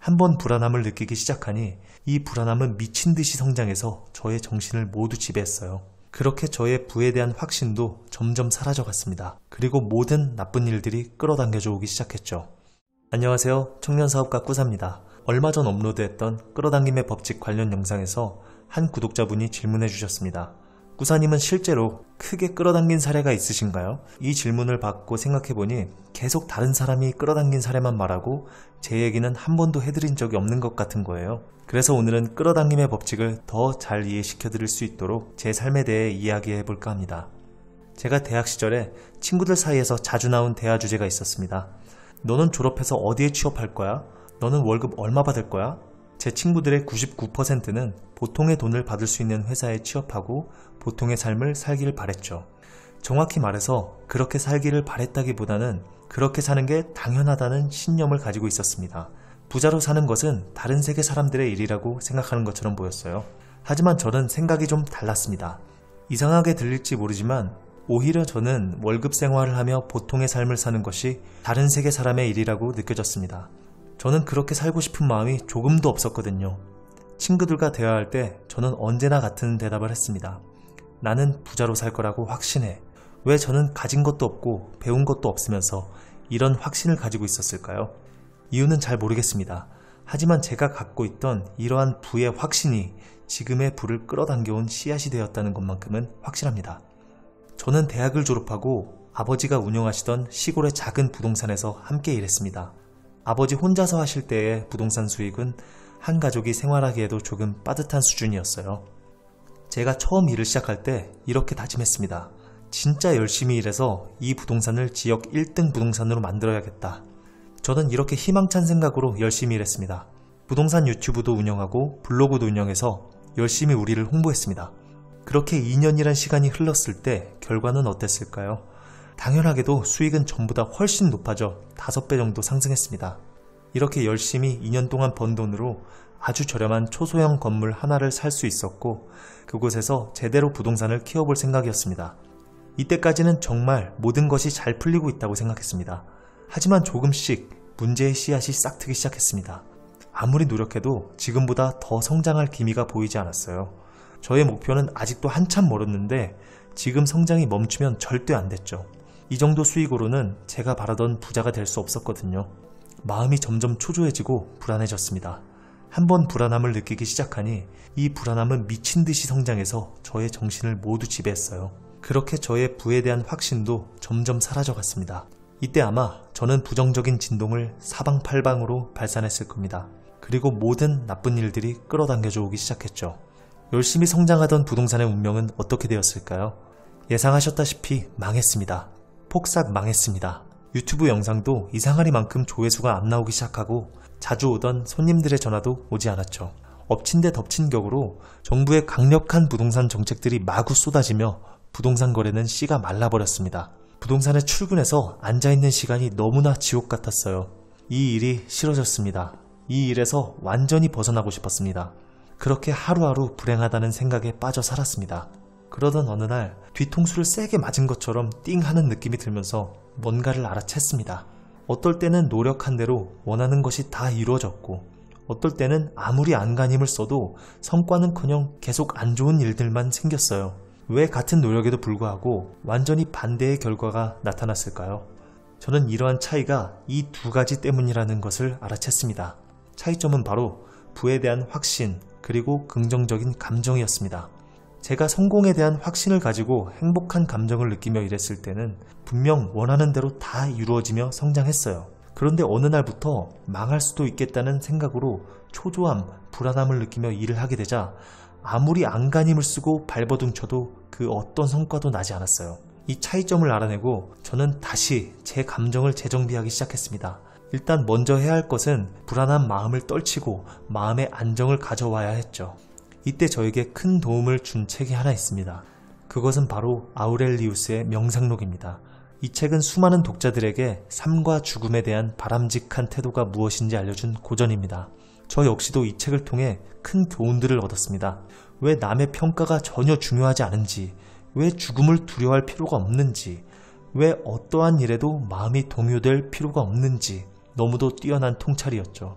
한번 불안함을 느끼기 시작하니 이 불안함은 미친 듯이 성장해서 저의 정신을 모두 지배했어요. 그렇게 저의 부에 대한 확신도 점점 사라져갔습니다. 그리고 모든 나쁜 일들이 끌어당겨져 오기 시작했죠. 안녕하세요. 청년사업가 꾸사입니다. 얼마 전 업로드했던 끌어당김의 법칙 관련 영상에서 한 구독자분이 질문해 주셨습니다. 꾸사님은 실제로 크게 끌어당긴 사례가 있으신가요? 이 질문을 받고 생각해보니 계속 다른 사람이 끌어당긴 사례만 말하고 제 얘기는 한 번도 해드린 적이 없는 것 같은 거예요. 그래서 오늘은 끌어당김의 법칙을 더 잘 이해시켜 드릴 수 있도록 제 삶에 대해 이야기해 볼까 합니다. 제가 대학 시절에 친구들 사이에서 자주 나온 대화 주제가 있었습니다. 너는 졸업해서 어디에 취업할 거야? 너는 월급 얼마 받을 거야? 제 친구들의 99%는 보통의 돈을 받을 수 있는 회사에 취업하고 보통의 삶을 살기를 바랬죠. 정확히 말해서 그렇게 살기를 바랬다기보다는 그렇게 사는 게 당연하다는 신념을 가지고 있었습니다. 부자로 사는 것은 다른 세계 사람들의 일이라고 생각하는 것처럼 보였어요. 하지만 저는 생각이 좀 달랐습니다. 이상하게 들릴지 모르지만 오히려 저는 월급 생활을 하며 보통의 삶을 사는 것이 다른 세계 사람의 일이라고 느껴졌습니다. 저는 그렇게 살고 싶은 마음이 조금도 없었거든요. 친구들과 대화할 때 저는 언제나 같은 대답을 했습니다. 나는 부자로 살 거라고 확신해. 왜 저는 가진 것도 없고 배운 것도 없으면서 이런 확신을 가지고 있었을까요? 이유는 잘 모르겠습니다. 하지만 제가 갖고 있던 이러한 부의 확신이 지금의 부를 끌어당겨온 씨앗이 되었다는 것만큼은 확실합니다. 저는 대학을 졸업하고 아버지가 운영하시던 시골의 작은 부동산에서 함께 일했습니다. 아버지 혼자서 하실 때의 부동산 수익은 한 가족이 생활하기에도 조금 빠듯한 수준이었어요. 제가 처음 일을 시작할 때 이렇게 다짐했습니다. 진짜 열심히 일해서 이 부동산을 지역 1등 부동산으로 만들어야겠다. 저는 이렇게 희망찬 생각으로 열심히 일했습니다. 부동산 유튜브도 운영하고 블로그도 운영해서 열심히 우리를 홍보했습니다. 그렇게 2년이란 시간이 흘렀을 때 결과는 어땠을까요? 당연하게도 수익은 전보다 훨씬 높아져 5배 정도 상승했습니다. 이렇게 열심히 2년 동안 번 돈으로 아주 저렴한 초소형 건물 하나를 살 수 있었고 그곳에서 제대로 부동산을 키워볼 생각이었습니다. 이때까지는 정말 모든 것이 잘 풀리고 있다고 생각했습니다. 하지만 조금씩 문제의 씨앗이 싹트기 시작했습니다. 아무리 노력해도 지금보다 더 성장할 기미가 보이지 않았어요. 저의 목표는 아직도 한참 멀었는데 지금 성장이 멈추면 절대 안 됐죠. 이 정도 수익으로는 제가 바라던 부자가 될 수 없었거든요. 마음이 점점 초조해지고 불안해졌습니다. 한번 불안함을 느끼기 시작하니 이 불안함은 미친 듯이 성장해서 저의 정신을 모두 지배했어요. 그렇게 저의 부에 대한 확신도 점점 사라져갔습니다. 이때 아마 저는 부정적인 진동을 사방팔방으로 발산했을 겁니다. 그리고 모든 나쁜 일들이 끌어당겨져 오기 시작했죠. 열심히 성장하던 부동산의 운명은 어떻게 되었을까요? 예상하셨다시피 망했습니다. 폭삭 망했습니다. 유튜브 영상도 이상하리만큼 조회수가 안 나오기 시작하고 자주 오던 손님들의 전화도 오지 않았죠. 엎친 데 덮친 격으로 정부의 강력한 부동산 정책들이 마구 쏟아지며 부동산 거래는 씨가 말라버렸습니다. 부동산에 출근해서 앉아있는 시간이 너무나 지옥 같았어요. 이 일이 싫어졌습니다. 이 일에서 완전히 벗어나고 싶었습니다. 그렇게 하루하루 불행하다는 생각에 빠져 살았습니다. 그러던 어느 날 뒤통수를 세게 맞은 것처럼 띵 하는 느낌이 들면서 뭔가를 알아챘습니다. 어떨 때는 노력한 대로 원하는 것이 다 이루어졌고 어떨 때는 아무리 안간힘을 써도 성과는커녕 계속 안 좋은 일들만 생겼어요. 왜 같은 노력에도 불구하고 완전히 반대의 결과가 나타났을까요? 저는 이러한 차이가 이 두 가지 때문이라는 것을 알아챘습니다. 차이점은 바로 부에 대한 확신 그리고 긍정적인 감정이었습니다. 제가 성공에 대한 확신을 가지고 행복한 감정을 느끼며 일했을 때는 분명 원하는 대로 다 이루어지며 성장했어요. 그런데 어느 날부터 망할 수도 있겠다는 생각으로 초조함, 불안함을 느끼며 일을 하게 되자 아무리 안간힘을 쓰고 발버둥 쳐도 그 어떤 성과도 나지 않았어요. 이 차이점을 알아내고 저는 다시 제 감정을 재정비하기 시작했습니다. 일단 먼저 해야 할 것은 불안한 마음을 떨치고 마음의 안정을 가져와야 했죠. 이때 저에게 큰 도움을 준 책이 하나 있습니다. 그것은 바로 아우렐리우스의 명상록입니다. 이 책은 수많은 독자들에게 삶과 죽음에 대한 바람직한 태도가 무엇인지 알려준 고전입니다. 저 역시도 이 책을 통해 큰 교훈들을 얻었습니다. 왜 남의 평가가 전혀 중요하지 않은지, 왜 죽음을 두려워할 필요가 없는지, 왜 어떠한 일에도 마음이 동요될 필요가 없는지 너무도 뛰어난 통찰이었죠.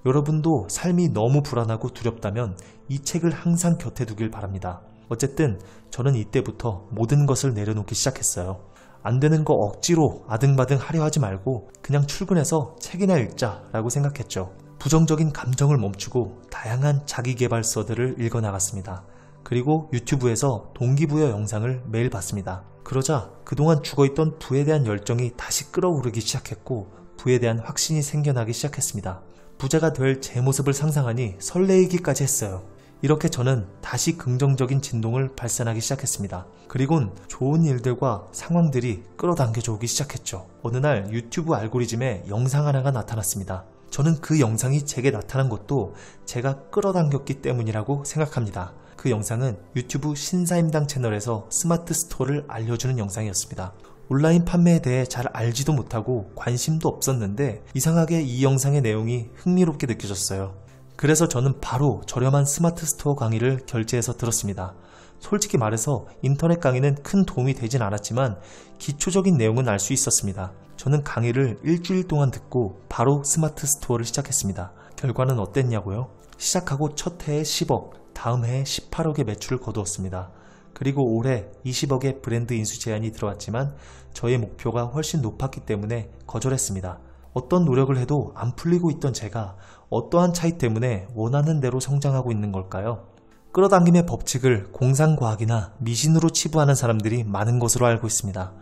여러분도 삶이 너무 불안하고 두렵다면 이 책을 항상 곁에 두길 바랍니다. 어쨌든 저는 이때부터 모든 것을 내려놓기 시작했어요. 안 되는 거 억지로 아등바등 하려 하지 말고 그냥 출근해서 책이나 읽자라고 생각했죠. 부정적인 감정을 멈추고 다양한 자기계발서들을 읽어나갔습니다. 그리고 유튜브에서 동기부여 영상을 매일 봤습니다. 그러자 그동안 죽어있던 부에 대한 열정이 다시 끌어오르기 시작했고 부에 대한 확신이 생겨나기 시작했습니다. 부자가 될 제 모습을 상상하니 설레이기까지 했어요. 이렇게 저는 다시 긍정적인 진동을 발산하기 시작했습니다. 그리곤 좋은 일들과 상황들이 끌어당겨져 오기 시작했죠. 어느 날 유튜브 알고리즘에 영상 하나가 나타났습니다. 저는 그 영상이 제게 나타난 것도 제가 끌어당겼기 때문이라고 생각합니다. 그 영상은 유튜브 신사임당 채널에서 스마트 스토어를 알려주는 영상이었습니다. 온라인 판매에 대해 잘 알지도 못하고 관심도 없었는데 이상하게 이 영상의 내용이 흥미롭게 느껴졌어요. 그래서 저는 바로 저렴한 스마트 스토어 강의를 결제해서 들었습니다. 솔직히 말해서 인터넷 강의는 큰 도움이 되진 않았지만 기초적인 내용은 알 수 있었습니다. 저는 강의를 일주일 동안 듣고 바로 스마트 스토어를 시작했습니다. 결과는 어땠냐고요? 시작하고 첫 해에 10억, 다음 해에 18억의 매출을 거두었습니다. 그리고 올해 20억의 브랜드 인수 제안이 들어왔지만 저의 목표가 훨씬 높았기 때문에 거절했습니다. 어떤 노력을 해도 안 풀리고 있던 제가 어떠한 차이 때문에 원하는 대로 성장하고 있는 걸까요? 끌어당김의 법칙을 공상과학이나 미신으로 치부하는 사람들이 많은 것으로 알고 있습니다.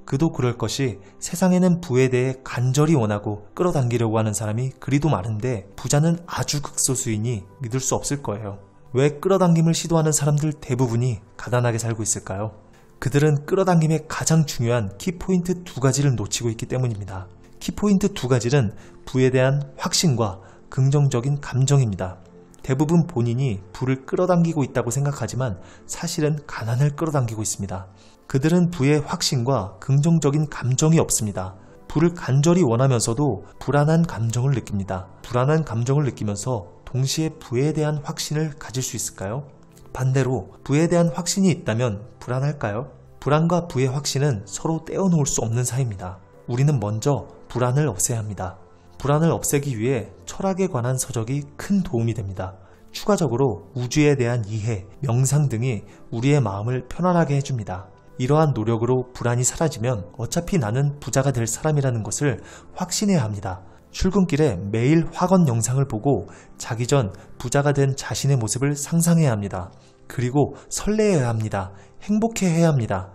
그도 그럴 것이 세상에는 부에 대해 간절히 원하고 끌어당기려고 하는 사람이 그리도 많은데 부자는 아주 극소수이니 믿을 수 없을 거예요. 왜 끌어당김을 시도하는 사람들 대부분이 가난하게 살고 있을까요? 그들은 끌어당김의 가장 중요한 키포인트 2가지를 놓치고 있기 때문입니다. 키포인트 2가지는 부에 대한 확신과 긍정적인 감정입니다. 대부분 본인이 부를 끌어당기고 있다고 생각하지만 사실은 가난을 끌어당기고 있습니다. 그들은 부의 확신과 긍정적인 감정이 없습니다. 부를 간절히 원하면서도 불안한 감정을 느낍니다. 불안한 감정을 느끼면서 동시에 부에 대한 확신을 가질 수 있을까요? 반대로 부에 대한 확신이 있다면 불안할까요? 불안과 부의 확신은 서로 떼어놓을 수 없는 사이입니다. 우리는 먼저 불안을 없애야 합니다. 불안을 없애기 위해 철학에 관한 서적이 큰 도움이 됩니다. 추가적으로 우주에 대한 이해, 명상 등이 우리의 마음을 편안하게 해줍니다. 이러한 노력으로 불안이 사라지면 어차피 나는 부자가 될 사람이라는 것을 확신해야 합니다. 출근길에 매일 확언 영상을 보고 자기 전 부자가 된 자신의 모습을 상상해야 합니다. 그리고 설레어야 합니다. 행복해해야 합니다.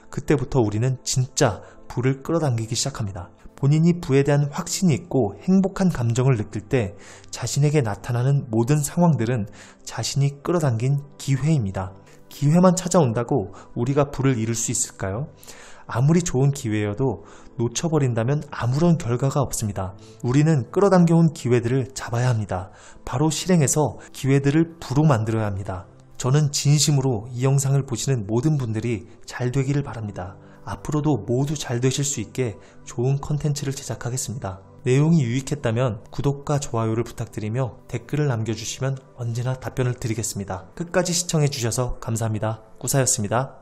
그때부터 우리는 진짜 부를 끌어당기기 시작합니다. 본인이 부에 대한 확신이 있고 행복한 감정을 느낄 때 자신에게 나타나는 모든 상황들은 자신이 끌어당긴 기회입니다. 기회만 찾아온다고 우리가 부를 이룰 수 있을까요? 아무리 좋은 기회여도 놓쳐버린다면 아무런 결과가 없습니다. 우리는 끌어당겨온 기회들을 잡아야 합니다. 바로 실행해서 기회들을 부로 만들어야 합니다. 저는 진심으로 이 영상을 보시는 모든 분들이 잘 되기를 바랍니다. 앞으로도 모두 잘 되실 수 있게 좋은 컨텐츠를 제작하겠습니다. 내용이 유익했다면 구독과 좋아요를 부탁드리며 댓글을 남겨주시면 언제나 답변을 드리겠습니다. 끝까지 시청해주셔서 감사합니다. 꾸사였습니다.